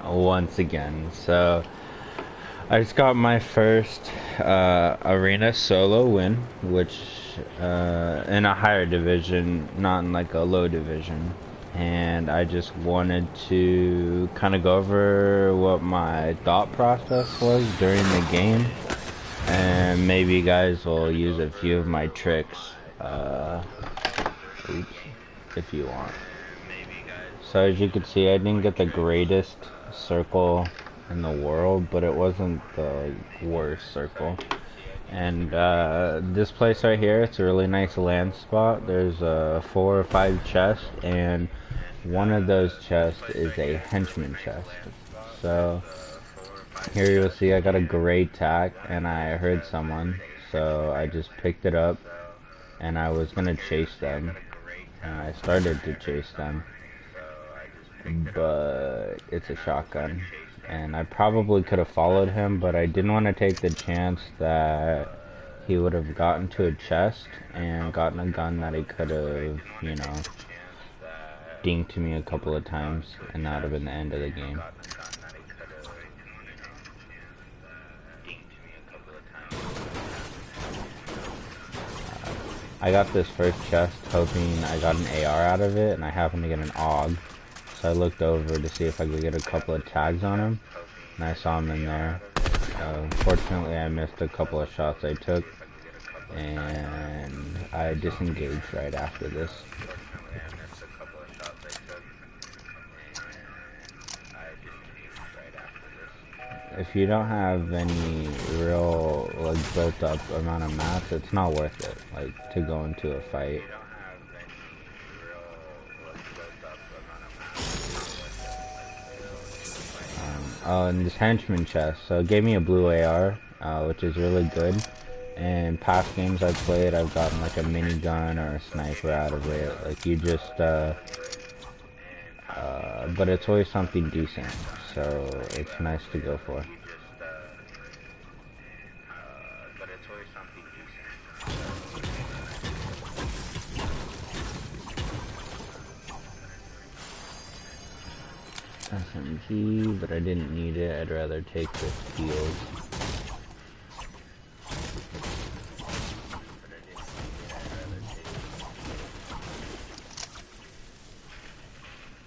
once again. So I just got my first arena solo win, which in a higher division, not in like a low division. And I just wanted to kind of go over what my thought process was during the game, and maybe you guys will use a few of my tricks, oops, if you want. So as you can see, I didn't get the greatest circle in the world, but it wasn't the worst circle. And this place right here, it's a really nice land spot. There's 4 or 5 chests, and one of those chests is a henchman chest. So here you'll see I got a gray tack, and I heard someone, so I just picked it up, and I was gonna chase them, and I started to chase them, but it's a shotgun, and I probably could have followed him, but I didn't want to take the chance that he would have gotten to a chest and gotten a gun that he could have, you know, dinked me a couple of times, and that would have been the end of the game. I got this first chest hoping I got an AR out of it, and I happened to get an AUG. So I looked over to see if I could get a couple of tags on him, and I saw him in there. Fortunately, I missed a couple of shots I took, and I disengaged right after this. If you don't have any real like built up amount of mats, it's not worth it, like, to go into a fight. Oh, and this henchman chest, so it gave me a blue AR, which is really good. And past games I've played, I've gotten like a minigun or a sniper out of it. Like, you just but it's always something decent, so it's nice to go for. SMG, but I didn't need it. I'd rather take this field.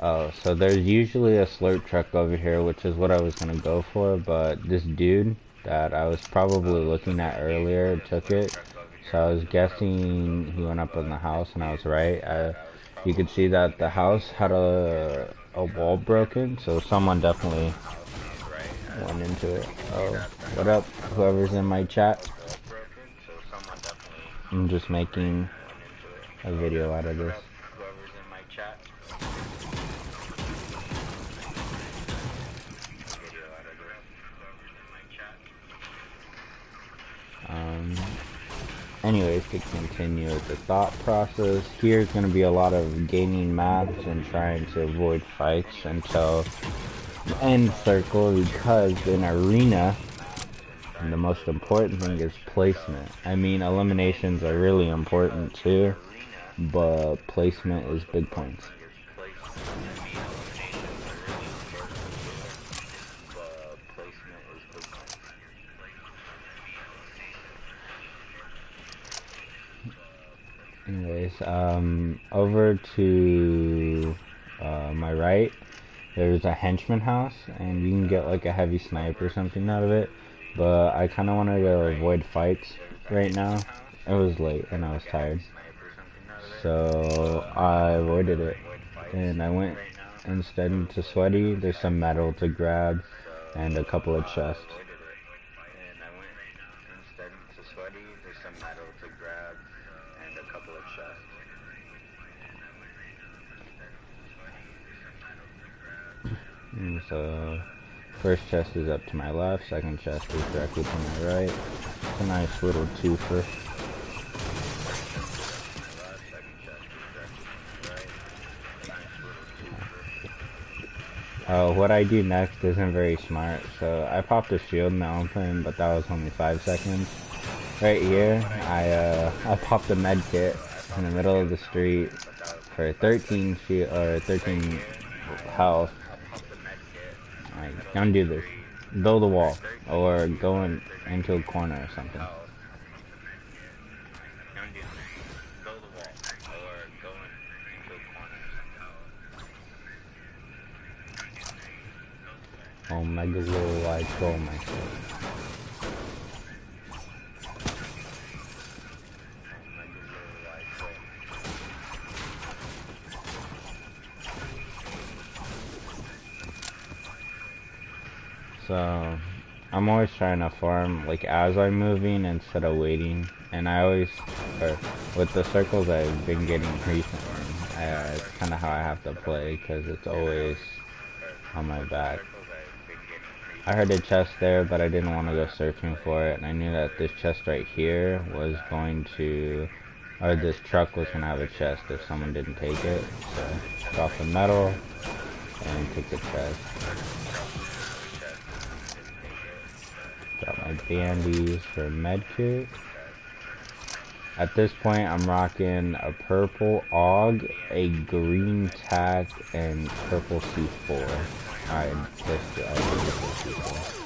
Oh, so there's usually a slurp truck over here, which is what I was gonna go for, but this dude that I was probably looking at earlier took it. So I was guessing he went up in the house, and I was right. You could see that the house had a wall broken, so someone definitely went into it. Oh, what up, whoever's in my chat? I'm just making a video out of this. Anyways, to continue with the thought process, here's going to be a lot of gaining maps and trying to avoid fights until the end circle, because in arena, and the most important thing is placement. I mean, eliminations are really important too, but placement is big points. Anyways, over to my right, there's a henchman house, and you can get like a heavy snipe or something out of it, but I kind of wanted to avoid fights right now. It was late and I was tired, so I avoided it, and I went instead into sweaty. There's some metal to grab and a couple of chests. So, first chest is up to my left, second chest is directly to my right. It's a nice little twofer. What I do next isn't very smart, so I popped a shield in the open, but that was only 5 seconds. Right here, I popped a med kit in the middle of the street for 13 health. Like, don't do this. Build a wall. Or go into a corner or something. Oh my god, I troll myself. So, I'm always trying to farm, like, as I'm moving instead of waiting. And I always, or with the circles I've been getting recently, it's kind of how I have to play, because it's always on my back. I heard a chest there, but I didn't want to go searching for it, and I knew that this chest right here was going to, or this truck was going to have a chest if someone didn't take it. So, drop the metal, and take the chest. Got my bandies for medkit. At this point, I'm rocking a purple AUG, a green tack, and purple C4. Alright, let's do C4.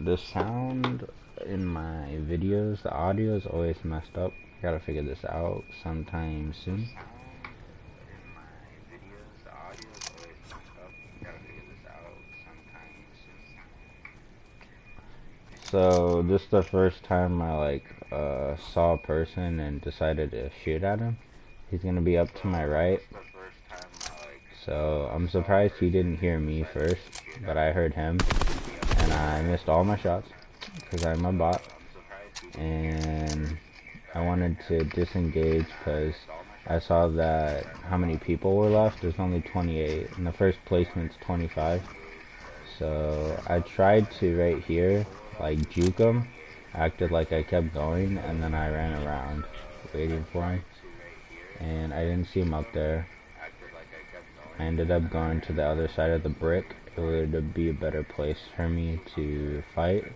The sound in my videos, the audio is always messed up. Gotta figure this out sometime soon. So this is the first time I saw a person and decided to shoot at him. He's gonna be up to my right. So I'm surprised he didn't hear me first, but I heard him. And I missed all my shots because I'm a bot, and I wanted to disengage because I saw that how many people were left. There's only 28 and the first placement's 25, so I tried to right here like juke him, acted like I kept going, and then I ran around waiting for him, and I didn't see him up there. I ended up going to the other side of the brick. It would be a better place for me to fight,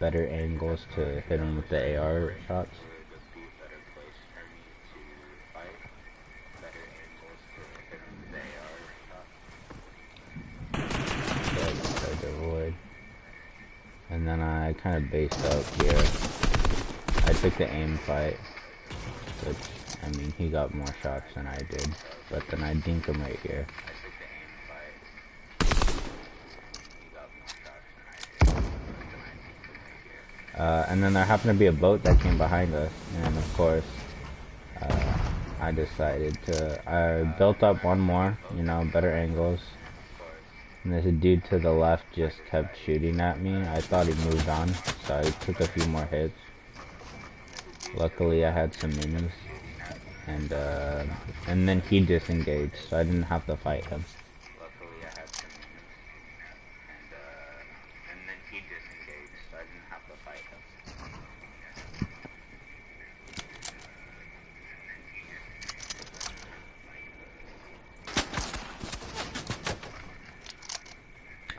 better angles to hit him with the AR shots. Tried to avoid. And then I kind of based up here. I took the aim fight, which, I mean, he got more shots than I did, but then I dinked him right here. And then there happened to be a boat that came behind us, and of course, I decided I built up one more, you know, better angles, and there's a dude to the left just kept shooting at me. I thought he moved on, so I took a few more hits. Luckily, I had some minis, and then he disengaged, so I didn't have to fight him.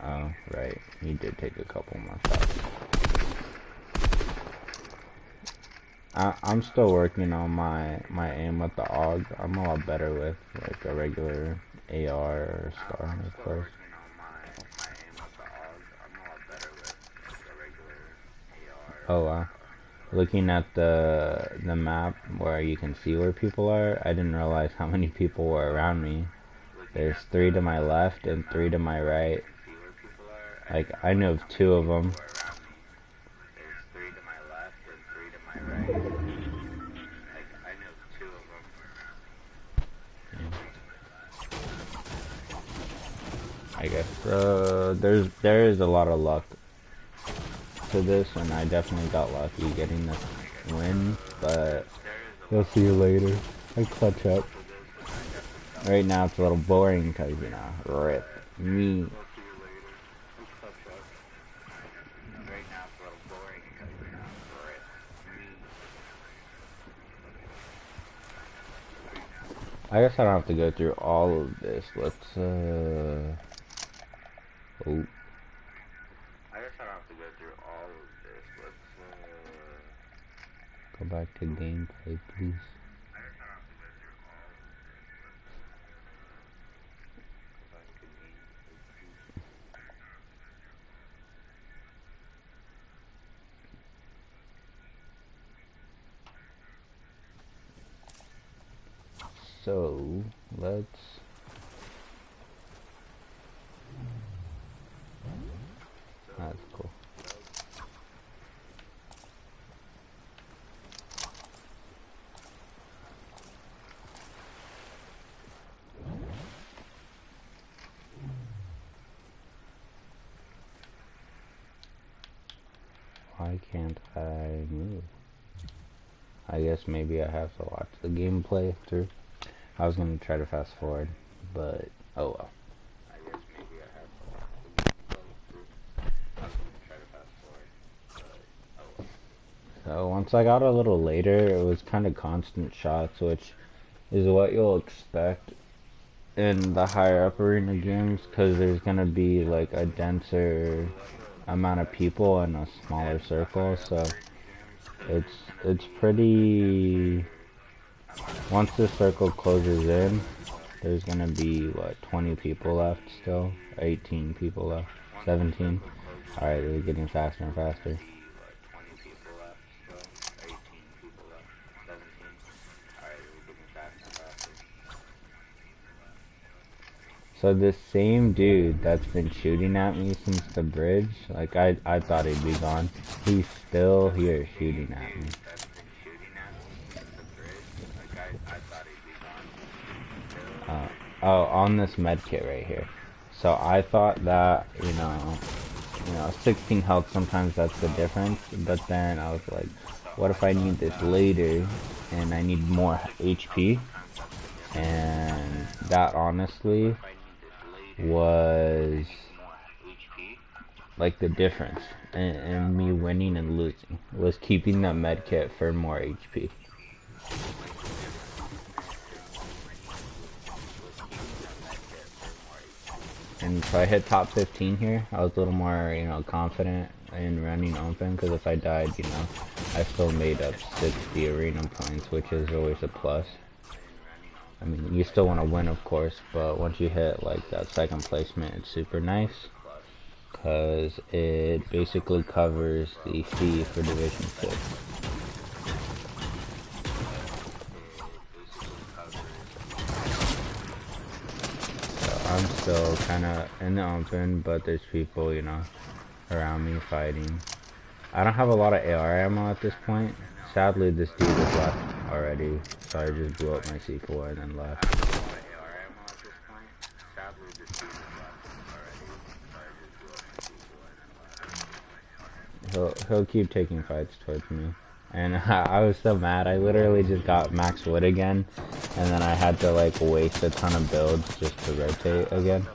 Oh, right. He did take a couple more shots. I'm still working on my aim with the AUG. I'm a lot better with like a regular AR or SCAR, of course. Oh wow. Looking at the map where you can see where people are, I didn't realize how many people were around me. There's 3 to my left and 3 to my right. Like, I know of 2 of them. I guess there is a lot of luck to this, and I definitely got lucky getting this win, but we'll see you later. I clutch up. Right now it's a little boring because, you know, rip me. I guess I don't have to go through all of this. Let's, oh. Go back to gameplay, please. So, let's... That's cool. Why can't I move? I guess maybe I have to watch the gameplay through. I was gonna try to fast forward, but oh well. So once I got a little later, it was kind of constant shots, which is what you'll expect in the higher up arena games, because there's gonna be like a denser amount of people in a smaller circle. So it's pretty. Once the circle closes in, there's gonna be what, 20 people left still, 18 people left, 17. All right, they're getting faster and faster. So this same dude that's been shooting at me since the bridge, like I thought he'd be gone. He's still here shooting at me. Oh, on this med kit right here. So I thought that, you know, 16 health, sometimes that's the difference. But then I was like, what if I need this later and I need more HP? And that honestly was like the difference in me winning and losing, was keeping that med kit for more HP. And so I hit top 15 here. I was a little more, confident in running open, because if I died, I still made up 60 arena points, which is always a plus. I mean, you still want to win, of course, but once you hit like that second placement, it's super nice, because it basically covers the fee for Division 6. So I'm still kind of in the open, but there's people, around me fighting. I don't have a lot of AR ammo at this point. Sadly, this dude is left already, so I just blew up my C4 and then left. He'll keep taking fights towards me. And I was so mad, I literally just got max wood again, and then I had to like waste a ton of builds just to rotate again.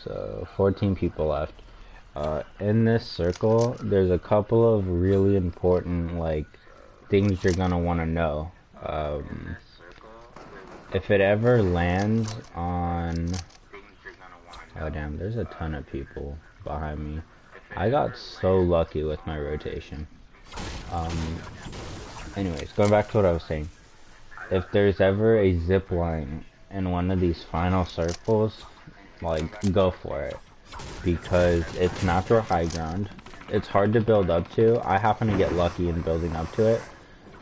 So 14 people left. In this circle, there's a couple of really important like things you're gonna want to know. If it ever lands on... Oh damn, there's a ton of people behind me. I got so lucky with my rotation. Anyways, going back to what I was saying. If there's ever a zip line in one of these final circles, like, go for it. Because it's natural high ground. It's hard to build up to. I happen to get lucky in building up to it.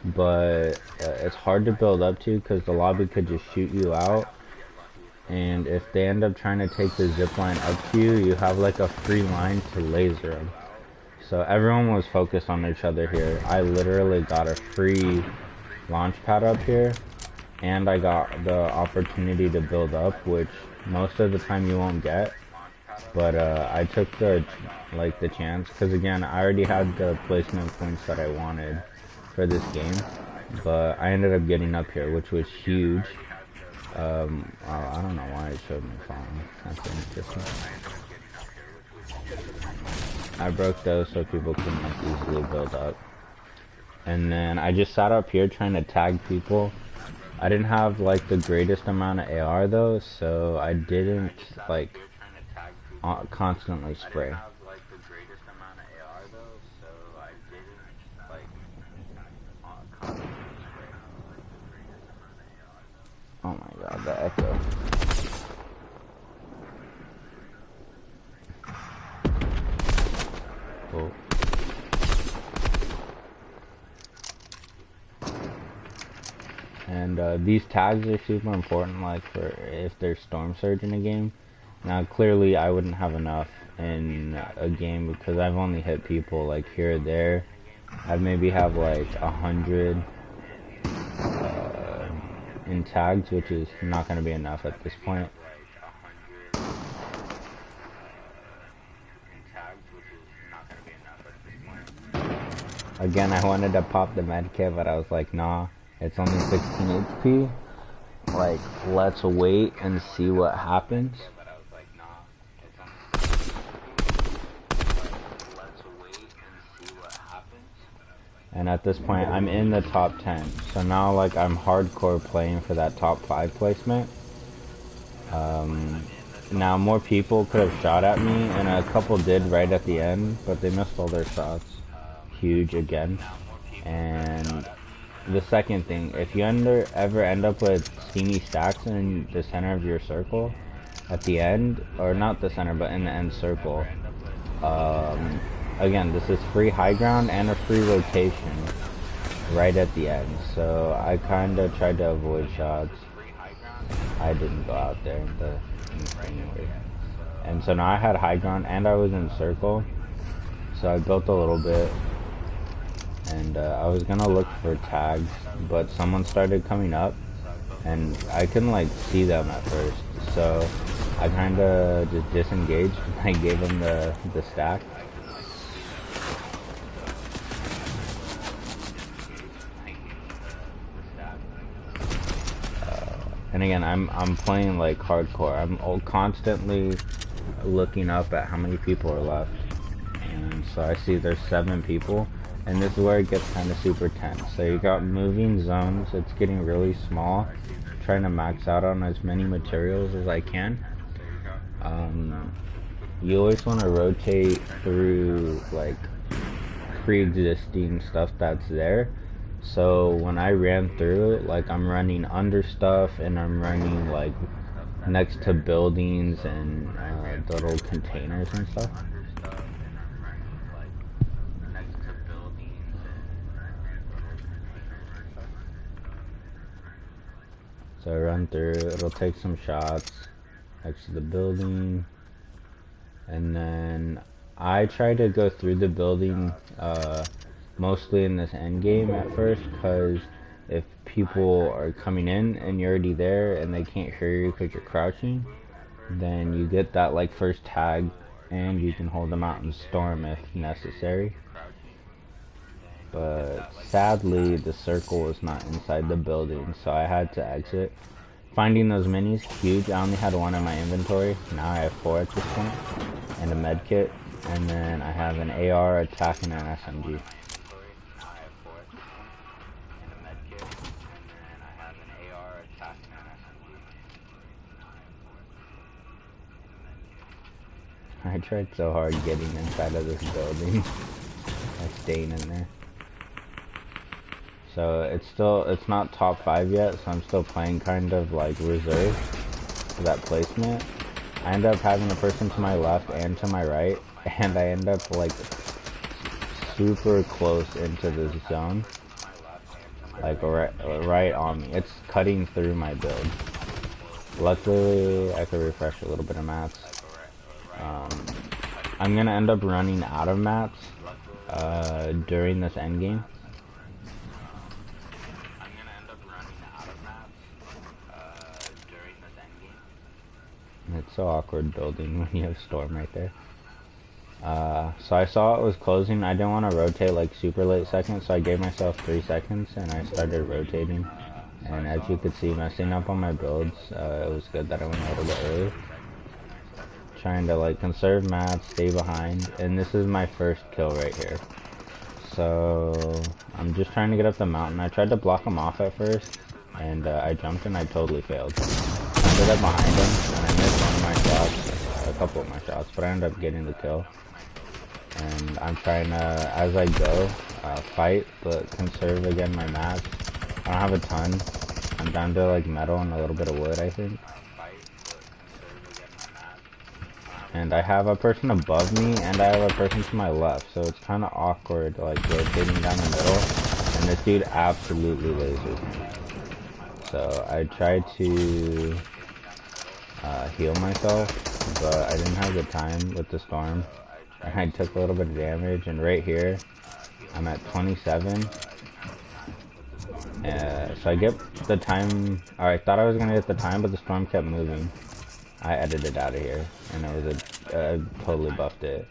But it's hard to build up to because the lobby could just shoot you out. And if they end up trying to take the zip line up to you, you have like a free line to laser them. So everyone was focused on each other here. I literally got a free launch pad up here. And I got the opportunity to build up, which most of the time you won't get. But I took the chance, because again, I already had the placement points that I wanted for this game, but I ended up getting up here, which was huge. I don't know why it showed me falling. That's interesting. I broke those so people can like easily build up. And then I just sat up here trying to tag people. I didn't have like the greatest amount of AR though, so I didn't like constantly spray. Oh my god, the echo. Cool. And these tags are super important, like for if there's storm surge in a game. Now clearly I wouldn't have enough in a game because I've only hit people like here or there. I'd maybe have like 100 in tags, which is not going to be enough at this point. Again, I wanted to pop the medkit, but I was like, nah, it's only 16 HP. Like, let's wait and see what happens. And at this point, I'm in the top 10. So now, like, I'm hardcore playing for that top 5 placement. Now, more people could have shot at me, and a couple did right at the end, but they missed all their shots. Huge again. And the second thing, if you ever end up with steamy stacks in the center of your circle, at the end, or not the center, but in the end circle, again, this is free high ground and a free rotation right at the end. So I kind of tried to avoid shots. I didn't go out there anyway. And so now I had high ground and I was in circle. So I built a little bit. And I was gonna look for tags, but someone started coming up. And I couldn't like see them at first. So I kind of just disengaged and I gave him the stack. And again, I'm playing like hardcore. I'm constantly looking up at how many people are left. And so I see there's 7 people. And this is where it gets kind of super tense. So you got moving zones. It's getting really small. Trying to max out on as many materials as I can. You always want to rotate through like pre-existing stuff that's there. So when I ran through it, like I'm running under stuff and I'm running like next to buildings and the little containers and stuff. So I run through, it'll take some shots next to the building, and then I try to go through the building mostly in this end game at first, because if people are coming in and you're already there and they can't hear you because you're crouching, then you get that like first tag and you can hold them out and storm if necessary. But sadly the circle was not inside the building, so I had to exit. Finding those minis, huge. I only had 1 in my inventory. Now I have 4 at this point, and a med kit, and then I have an AR, attack, and an SMG. I tried so hard getting inside of this building, like staying in there. So it's not top 5 yet, so I'm still playing kind of like reserve for that placement. I end up having a person to my left and to my right, and I end up like super close into this zone, like right on me. It's cutting through my build. Luckily, I could refresh a little bit of mats. I'm gonna end up running out of mats during this end game. It's so awkward building when you have storm right there. So I saw it was closing. I didn't want to rotate like super late seconds, so I gave myself 3 seconds and I started rotating. And as you could see, messing up on my builds, it was good that I went a little bit early. trying to like conserve mats, stay behind, and this is my first kill right here. So I'm just trying to get up the mountain. I tried to block him off at first, and I jumped and I totally failed. I ended up behind him, and I missed one of my shots, a couple of my shots, but I ended up getting the kill. And I'm trying to, as I go, fight, but conserve again my mats. I don't have a ton. I'm down to like metal and a little bit of wood, I think. And I have a person above me, and I have a person to my left, so it's kind of awkward, like, rotating down the middle, and this dude absolutely lasers me. So I tried to heal myself, but I didn't have the time with the storm, and I took a little bit of damage, and right here, I'm at 27. So I get the time, or I thought I was gonna get the time, but the storm kept moving. I edited out of here, and it was totally buffed it.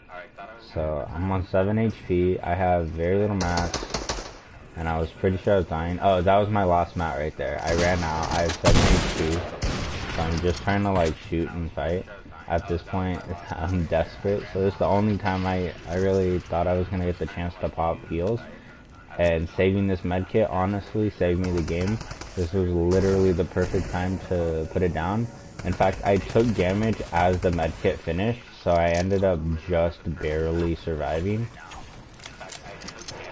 So I'm on 7 HP, I have very little mats, and I was pretty sure I was dying. Oh, that was my last mat right there. I ran out, I have 7 HP, so I'm just trying to like shoot and fight. At this point, I'm desperate, so this is the only time I really thought I was going to get the chance to pop heals. And saving this medkit honestly saved me the game. This was literally the perfect time to put it down. In fact, I took damage as the medkit finished, so I ended up just barely surviving.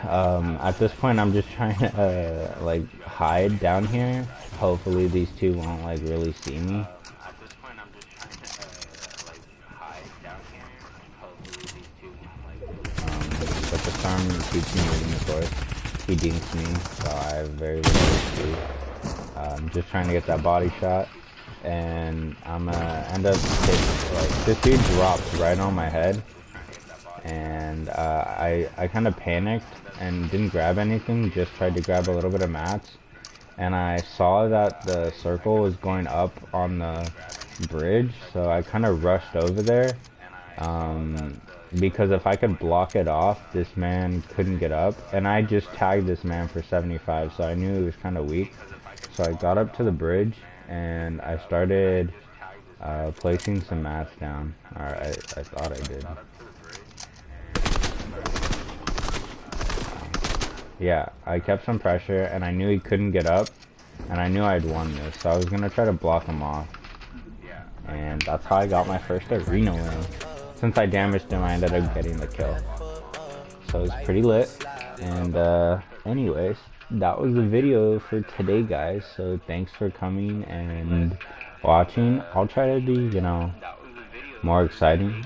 At this point, I'm just trying to like hide down here. Hopefully these two won't like really see me. But the storm keeps me moving, of course. He dinks me, so I have very little HP. I'm just trying to get that body shot. And I'm gonna end up hitting, like, this dude dropped right on my head, and I kind of panicked and didn't grab anything, just tried to grab a little bit of mats, and I saw that the circle was going up on the bridge, so I kind of rushed over there, because if I could block it off, this man couldn't get up, and I just tagged this man for 75, so I knew he was kind of weak, so I got up to the bridge, and I started placing some mats down. Or I thought I did. Yeah, I kept some pressure, and I knew he couldn't get up, and I knew I'd won this, so I was gonna try to block him off. And that's how I got my first arena win. Since I damaged him, I ended up getting the kill. So it was pretty lit. And anyways, that was the video for today, guys. So thanks for coming and watching. I'll try to be, you know, more exciting